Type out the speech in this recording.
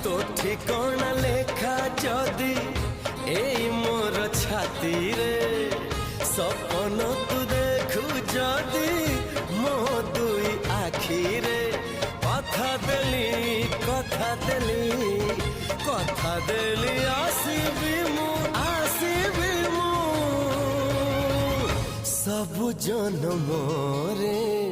तो ठिकाना लेखा जदि एई मोर छाती रे सपन तू देखु जदि मो दुई आखी रे कथा देली आसीबी मु सब जन्म रे।